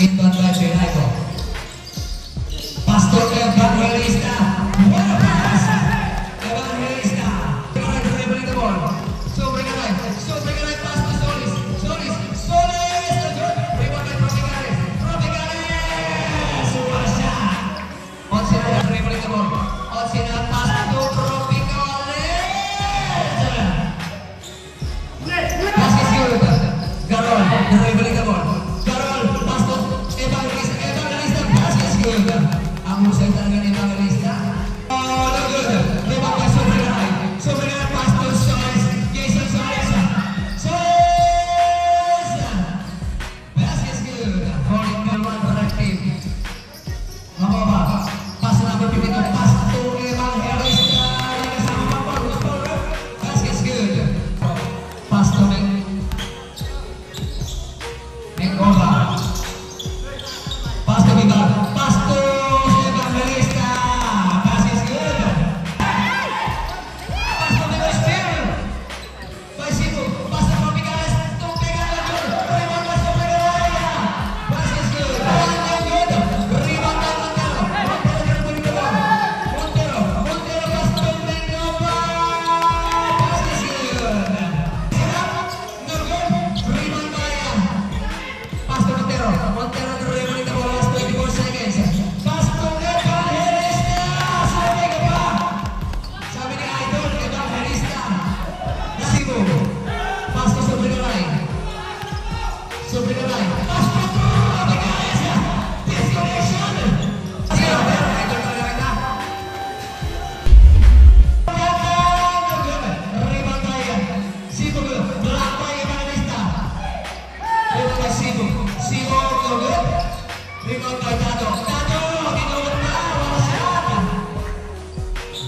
Inbound by Benaico. Pastor Evangelista. What a pass! Evangelista. Dribbling the ball. So bring it right pass to Solis. Solis. Rebound by Tropicales. What a shot! Otsina dribbling the ball. Otsina pass to Tropicales. Pass is good. Garol dribbling the ball. Ang husay talaga ni Evangelista. Oh, no good. Rebound by Sobregaray. Sobregaray pass to Solis. Jason Solis. Basket is good. Holding goal one for that team. Mababa. Pass number 52. Pass to Evangelista. Kasama pa Paul. Basket is good. Pass to Mengova. Pass to Vigal. Pass to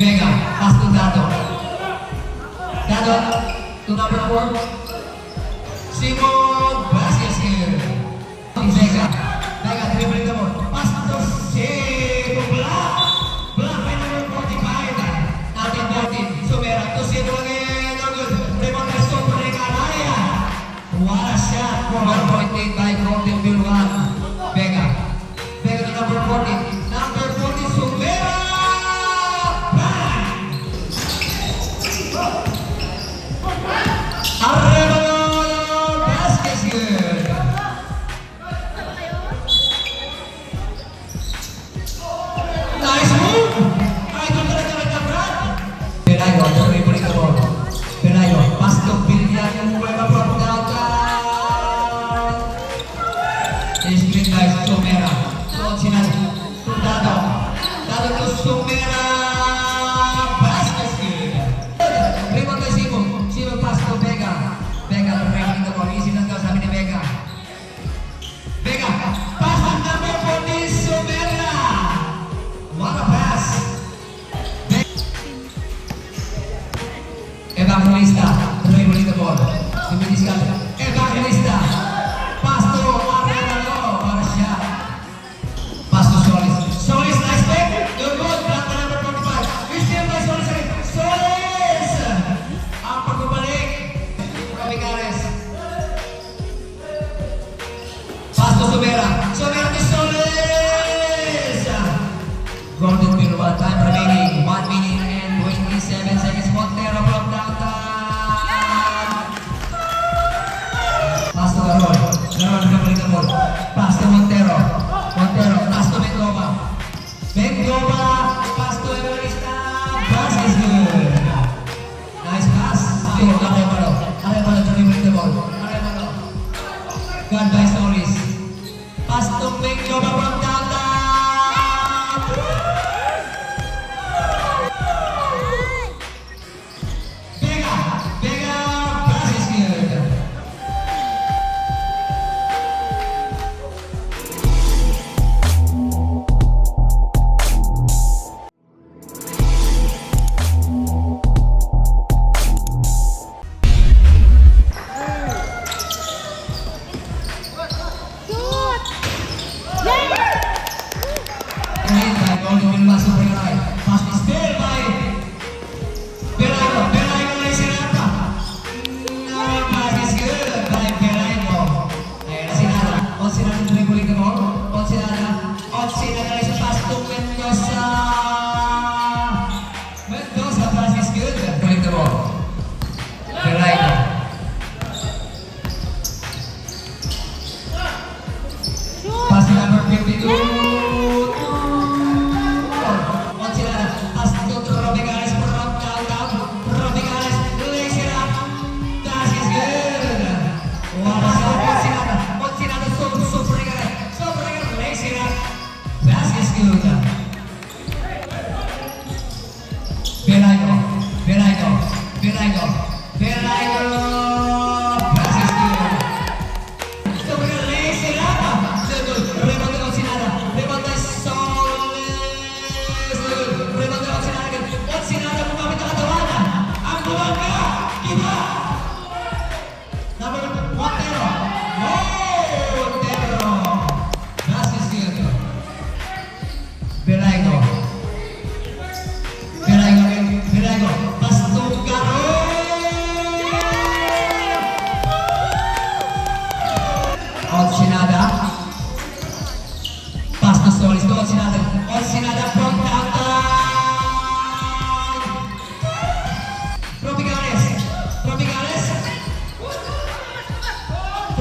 Vega, pass to Dado. Dado, to number 4. Simon, basket is good. Vega, dribbling the ball. Pass to Simon, block by number 45. Natin 14, Sumera to Simon again. No good. Rebound by Sobregaray. What a shot. 1.8 by Golden Bilwan. Vega to number 14. Number 14, Sumera. Evangelista, dribbling the ball. Evangelista, pass to Arevalo. What a shot. Pass to Solis. Solis, nice pick. You're good. Block by number 45. We still by Solis. Solis! Ang pagbabalik. Tropicales. Pass to Sobera. Sobera to Solis! Golden Bill, one time remaining. 1 minute and 27 seconds. Montero from downtown. Pass to Garol. Garol dribbling the ball. Pass to Montero. Pass to Mengova. Pass to Evangelista. Pass is good. Nice pass. To Arevalo. Arevalo dribbling the ball. Arevalo. Guard by Solis. Pass to Mengova from downtown.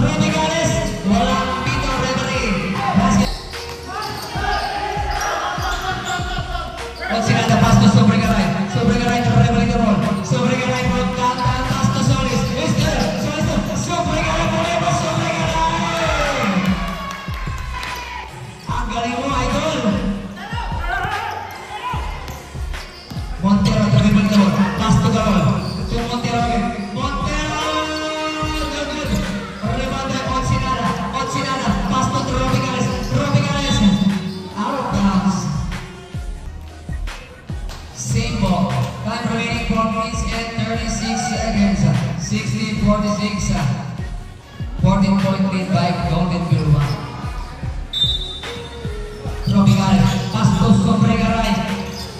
Rodriguez, walang pito referee. Basket. Otsinada, pass to Sobregaray. Sobregaray to referee the ball. Sobregaray from downtown, pass to Solis. Is there? Sobregaray forever, Sobregaray! Ang galing mo, idol! Montero to referee the ball. Pass to Garol. To Montero again. Montero! No good. Rebound by Otsinada. Otsinada, pass to Robigales. Robigales. Out of bounds. Same ball. Time remaining 4 minutes and 36 seconds. 16-46. 14-point lead by Golden Vilma. Robigales, pass to Sobregaray.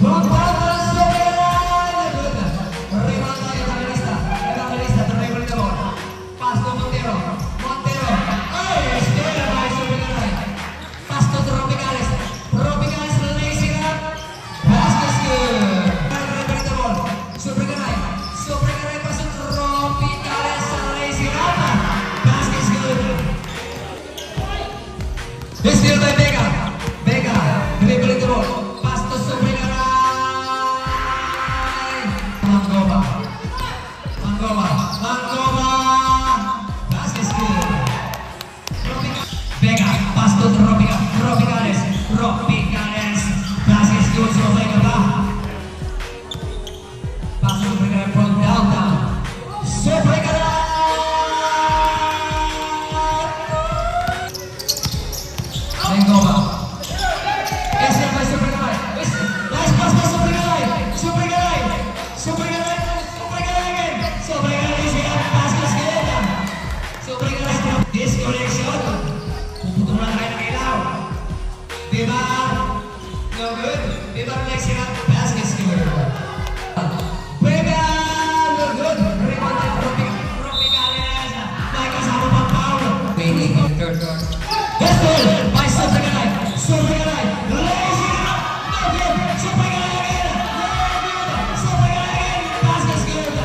From downtown, Sobregaray! Good. Rebound by Evangelista. Evangelista to dribble the ball. Pass to Montero. Montero. Ay, still by Sobregaray. Pass to Robigales. Robigales lays it up. Basket good. Dribble the ball. Sobregaray. Sobregaray pass to Robigales lays it up. Basket good. Still by Vega. Vega. Dribble the ball. Pass to Sobregaray. Mangova. Mangova. Mangova. Basket good. Vega, pass to Robigales. Robigales. Basket good. So Vega ba? Pass to Sobregaray from downtown. Sobregaray! Mangova. Yes, by Sobregaray. Nice pass by Sobregaray. Sobregaray. Sobregaray. Sobregaray again. Sobregaray is here. Basket good. Sobregaray. Disconnection. Puputulan kayo ng ilaw. Diba? No good. Diba next year? Basket good. Vega. No good. Rebound by Robigales. May kasama pang foul. Waiting on third quarter. Yes, good. By Sobregaray. Sobregaray. Lays it up. No good. Sobregaray again. No good. Sobregaray again. Basket good.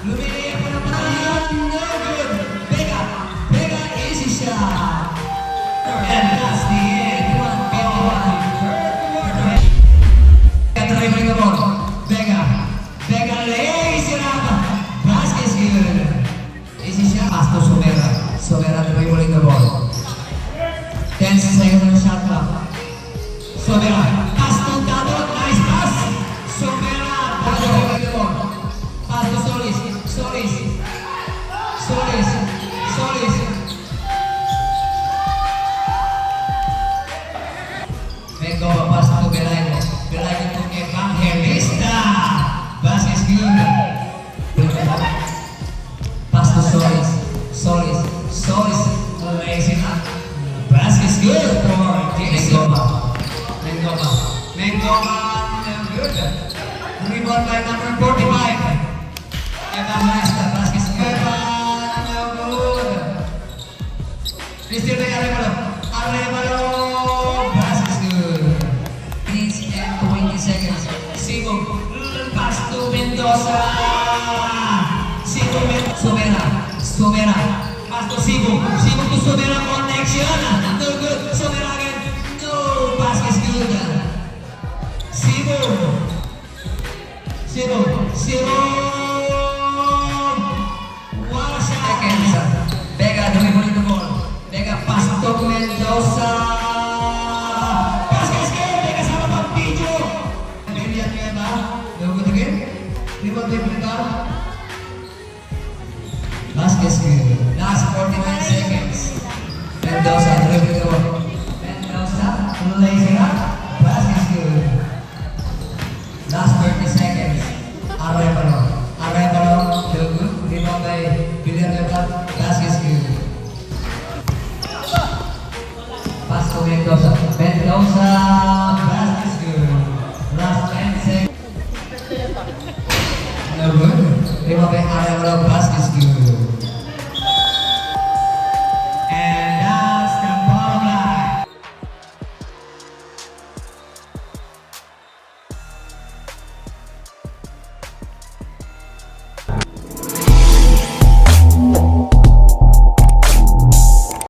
Lumiliit po ng patayan. No good. Vega. Vega easy shot. And that's the end. 1-51. Driving the ball. Vega. Vega lays it up. Basket good. Easy shot. Pass to Sobera. Sobera dribbling the ball. 10 seconds on the shot clock. Sobera. Pass to Dadot. Nice pass. Sobera. Dribbling the ball. Pass to Solis. Solis. Solis. Solis. Mengova pass to Belaino. Belaino to Evangelista. Basket good. Pass to Solis. Solis. Solis. Lays it up. Basket good for Mengova. Mengova. Mengova. Good. Rebound by number 45. Evangelista. Basket good. No good. Still by Arevalo. Arevalo. Basket good. Minutes and 20 seconds. Sigo. Pass to Mendoza. Sigo. Sobera. Sobera. Pass to Sigo. Sigo to Sobera. Connection. No good. Sobera again. No. Basket good. Sigo. Sigo. Sigo.